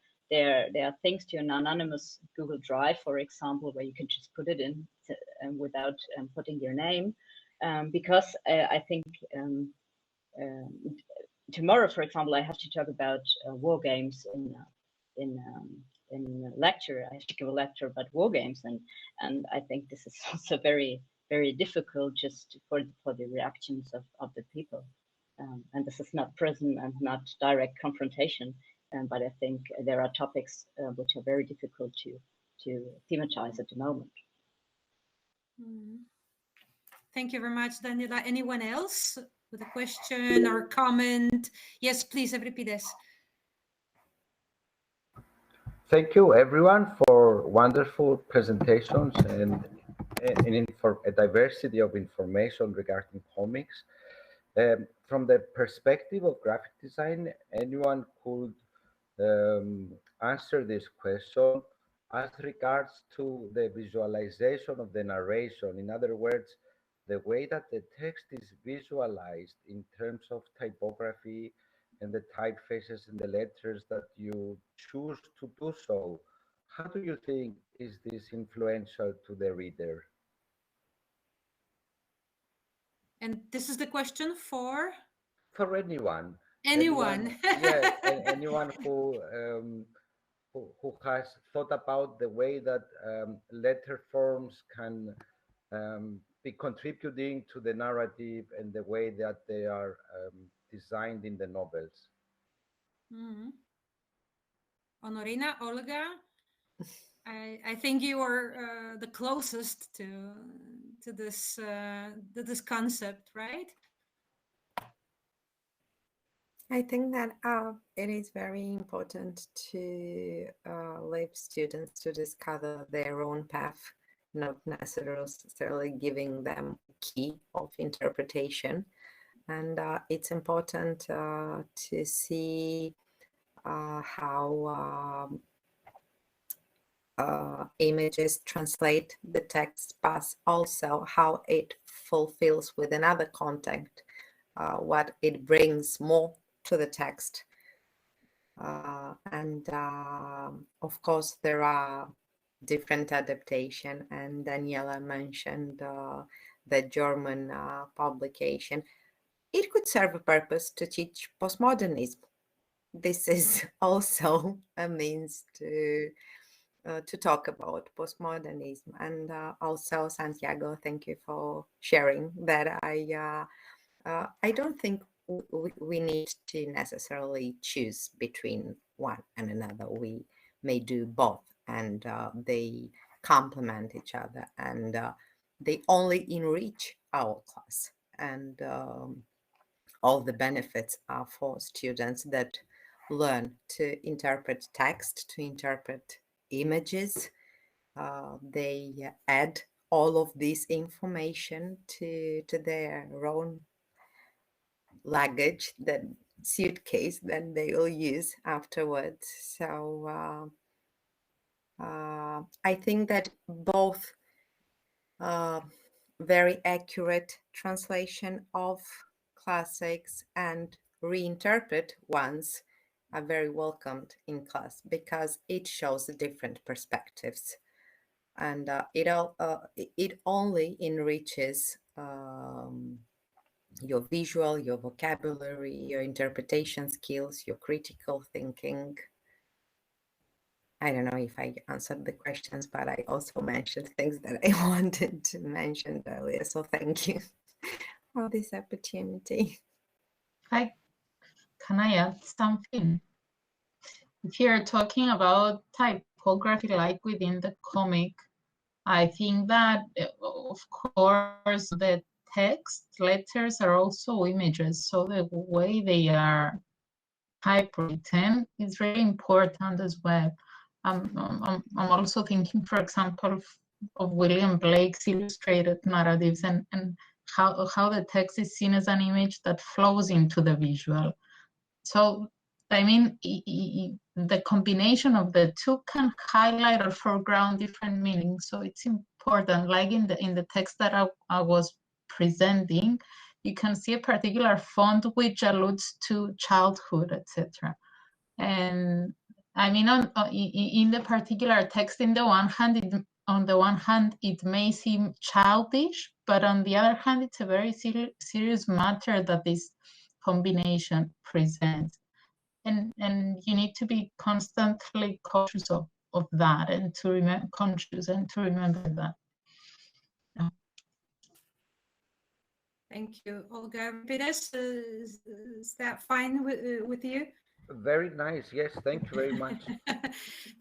things to an anonymous Google Drive, for example, where you can just put it in without putting your name, because I think tomorrow, for example, I have to talk about war games in lecture. I have to give a lecture about war games, and I think this is also very, very difficult just for the reactions of the people. And this is not prison and not direct confrontation, but I think there are topics which are very difficult to thematize at the moment. Thank you very much, Daniela. Anyone else with a question or comment? Yes, please, Euripides. Thank you, everyone, for wonderful presentations and for a diversity of information regarding comics. From the perspective of graphic design, anyone could answer this question as regards to the visualization of the narration. In other words, the way that the text is visualized in terms of typography and the typefaces and the letters that you choose to do so. How do you think is this influential to the reader? And this is the question for anyone. Anyone. Yeah, anyone who has thought about the way that letter forms can be contributing to the narrative and the way that they are designed in the novels. Honorina, Olga, I think you are the closest to this concept, right? I think that it is very important to leave students to discover their own path, not necessarily giving them a key of interpretation. And it's important to see how images translate the text, but also how it fulfills with another content, what it brings more to the text. And of course, there are different adaptation, and Daniela mentioned the German publication. It could serve a purpose to teach postmodernism. This is also a means to talk about postmodernism. And also, Santiago, thank you for sharing that. I don't think we need to necessarily choose between one and another. We may do both, and they complement each other, and they only enrich our class. And all the benefits are for students that learn to interpret text, to interpret images. They add all of this information to their own luggage, that suitcase that they will use afterwards. So I think that both very accurate translation of classics and reinterpret ones are very welcomed in class, because it shows the different perspectives, and it only enriches your visual, your vocabulary, your interpretation skills, your critical thinking. I don't know if I answered the questions, but I also mentioned things that I wanted to mention earlier. So thank you for this opportunity. Can I add something? If you're talking about typography, like within the comic, I think that, of course, the text letters are also images. So the way they are typewritten is really important as well. I'm also thinking, for example, of William Blake's illustrated narratives, and how the text is seen as an image that flows into the visual. So, I mean, the combination of the two can highlight or foreground different meanings. So it's important, like in the text that I was presenting, you can see a particular font which alludes to childhood, etc. And I mean, in the particular text, on the one hand, it may seem childish, but on the other hand, it's a very serious matter that this combination presents. And you need to be constantly conscious of that, and to remember that. Yeah. Thank you, Olga. Vides, is that fine with you? Very nice. Yes, thank you very much.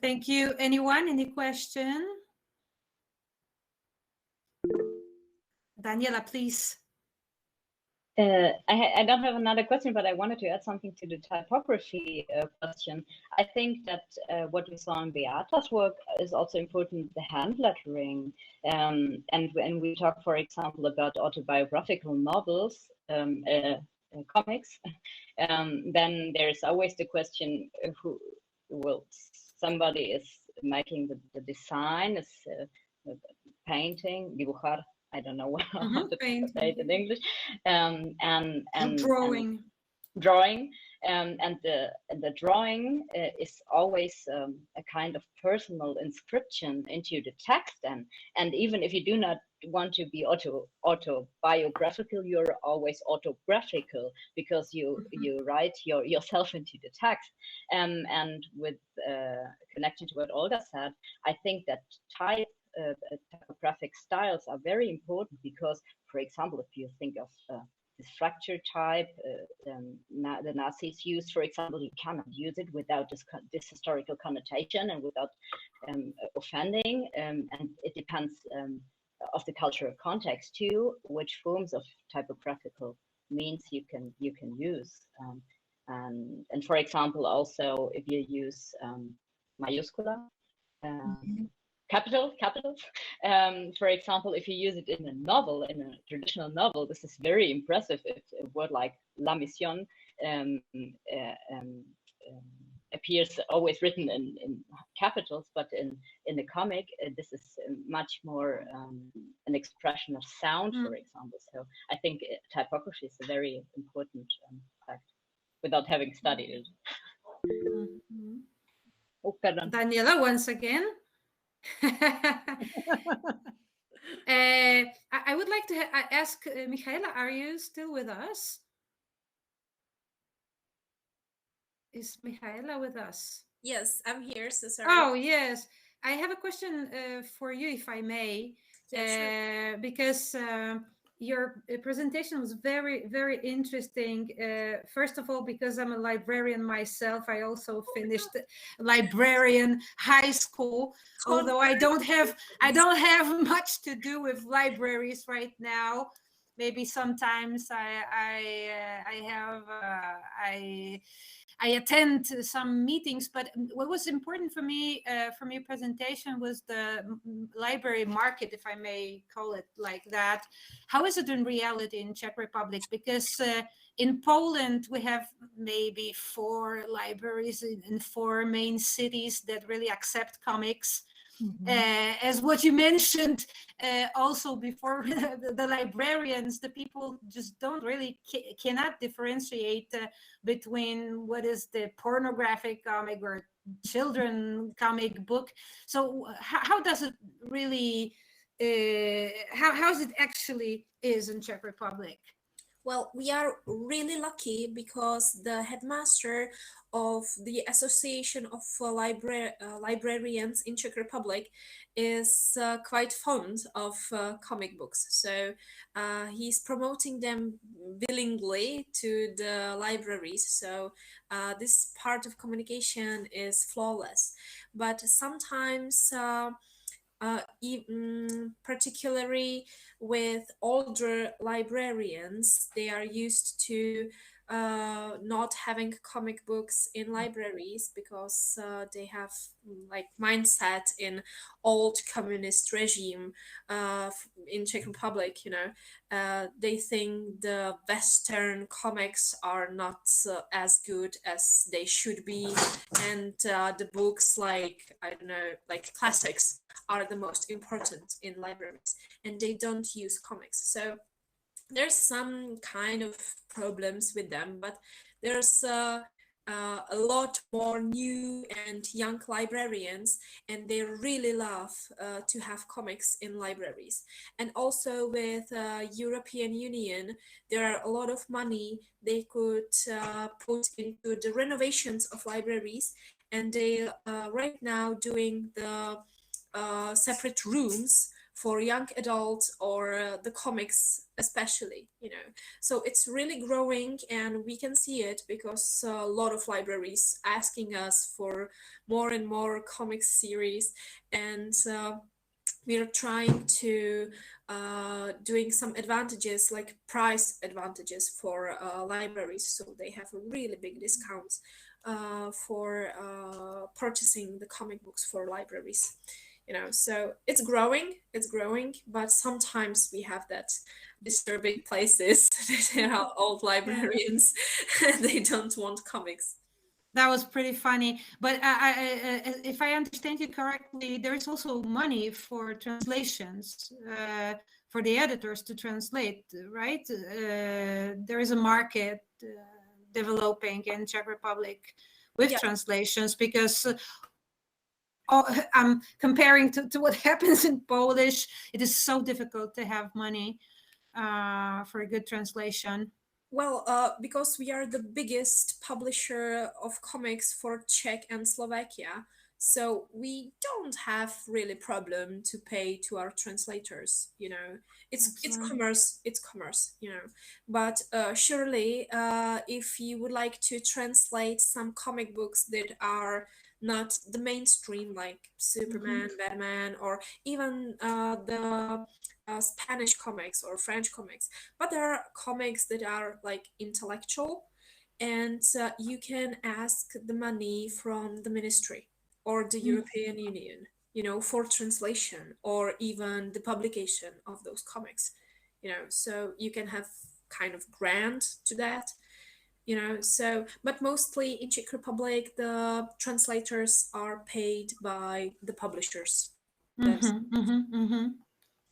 Thank you. Anyone? Any question? Daniela, please. I don't have another question, but I wanted to add something to the typography question. I think that what we saw in Beata's work is also important, the hand lettering. And when we talk, for example, about autobiographical novels, comics, then there's always the question, somebody is making the design, is painting, dibujar, I don't know how to say it in English, and drawing. And the drawing is always a kind of personal inscription into the text, and even if you do not want to be autobiographical, you're always autographical, because you write yourself into the text. And with connecting to what Olga said, I think that typographic styles are very important, because, for example, if you think of this fracture type the Nazis used, for example, you cannot use it without this historical connotation and without offending, and it depends of the cultural context too, which forms of typographical means you can use, and for example, also if you use mayúscula, capitals. For example, if you use it in a novel, in a traditional novel, this is very impressive. If a word like la misión appears always written in capitals, but in the comic, this is much more an expression of sound, for example. So I think typography is a very important fact, without having studied it. Daniela, once again. I would like to ask Michaela, are you still with us? Is Michaela with us? Yes, I'm here, so sorry. Oh, yes. I have a question for you, if I may. Yeah, sure. Because your presentation was very, very interesting. First of all, because I'm a librarian myself, I also finished librarian high school. Although I don't have much to do with libraries right now. Maybe sometimes I attend some meetings, but what was important for me from your presentation was the library market, if I may call it like that. How is it in reality in Czech Republic? Because in Poland, we have maybe 4 libraries in 4 main cities that really accept comics. As what you mentioned also before, the librarians, the people just don't really cannot differentiate between what is the pornographic comic or children comic book. So how does it really, how is it actually is in Czech Republic? Well, we are really lucky because the headmaster of the Association of Librarians in Czech Republic is quite fond of comic books. So he's promoting them willingly to the libraries. So this part of communication is flawless. But sometimes particularly with older librarians, they are used to not having comic books in libraries because they have like mindset in old communist regime in Czech Republic, you know. They think the Western comics are not as good as they should be, and the books like, I don't know, like classics are the most important in libraries, and they don't use comics. So there's some kind of problems with them, but there's a lot more new and young librarians, and they really love to have comics in libraries. And also with European Union, there are a lot of money they could put into the renovations of libraries, and they right now doing the separate rooms for young adults or the comics especially, you know. So it's really growing, and we can see it because a lot of libraries asking us for more and more comics series, and we are trying to doing some advantages like price advantages for libraries, so they have a really big discounts for purchasing the comic books for libraries. You know, so it's growing, but sometimes we have that disturbing places that there are old librarians and they don't want comics. That was pretty funny. But if I understand you correctly, there is also money for translations, for the editors to translate, right? There is a market developing in Czech Republic with translations, because I'm comparing to what happens in Polish. It is so difficult to have money for a good translation. Well, because we are the biggest publisher of comics for Czech and Slovakia, so we don't have really problem to pay to our translators. You know, it's commerce, you know. But surely, if you would like to translate some comic books that are not the mainstream, like Superman, Batman, or even the Spanish comics or French comics, but there are comics that are like intellectual, and you can ask the money from the ministry or the European Union, you know, for translation or even the publication of those comics, you know. So you can have kind of grant to that, you know. So, but mostly in Czech Republic, the translators are paid by the publishers.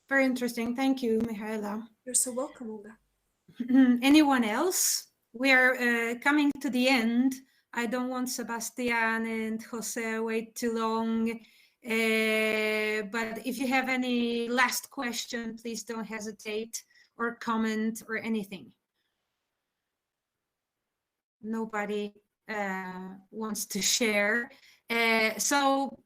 Very interesting. Thank you, Michaela. You're so welcome, Olga. Anyone else? We are coming to the end I don't want Sebastian and Jose wait too long. But if you have any last question, please don't hesitate or comment or anything. Nobody wants to share. So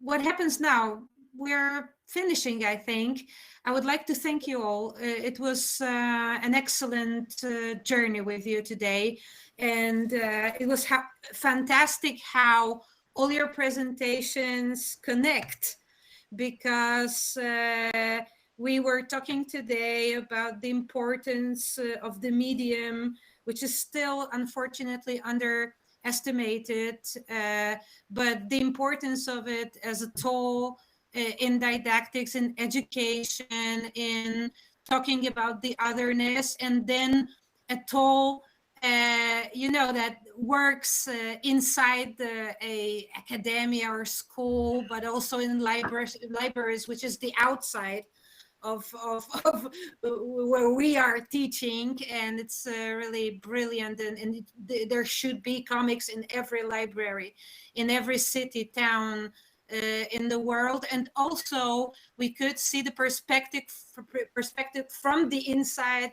what happens now? We're finishing, I think. I would like to thank you all. It was an excellent journey with you today. And it was fantastic how all your presentations connect, because we were talking today about the importance of the medium, which is still unfortunately underestimated, but the importance of it as a tool in didactics, in education, in talking about the otherness, and then a tool that works inside a academia or school, but also in libraries, which is the outside of where we are teaching. And it's really brilliant. And there should be comics in every library, in every city, town, in the world. And also we could see the perspective from the inside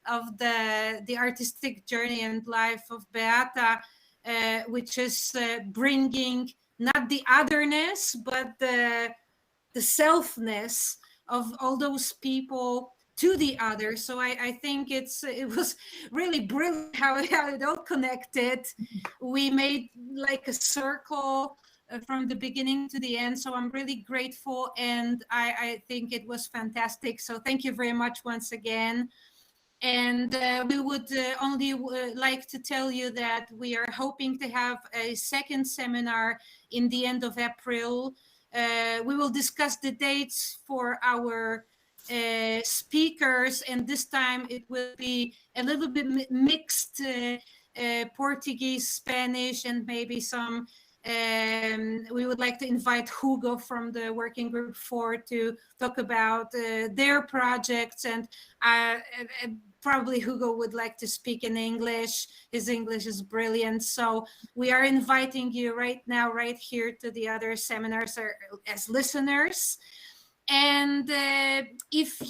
of the artistic journey and life of Beata, which is bringing not the otherness, but the selfness of all those people to the other. So I think it was really brilliant how it all connected. We made like a circle from the beginning to the end. So I'm really grateful, and I think it was fantastic. So thank you very much once again. And we would only like to tell you that we are hoping to have a second seminar in the end of April. We will discuss the dates for our speakers, and this time it will be a little bit mixed, Portuguese, Spanish, and maybe some. We would like to invite Hugo from the Working Group 4 to talk about their projects, and probably Hugo would like to speak in English. His English is brilliant. So we are inviting you right now, right here, to the other seminars as listeners. And if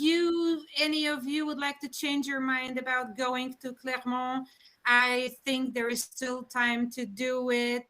any of you would like to change your mind about going to Clermont, I think there is still time to do it.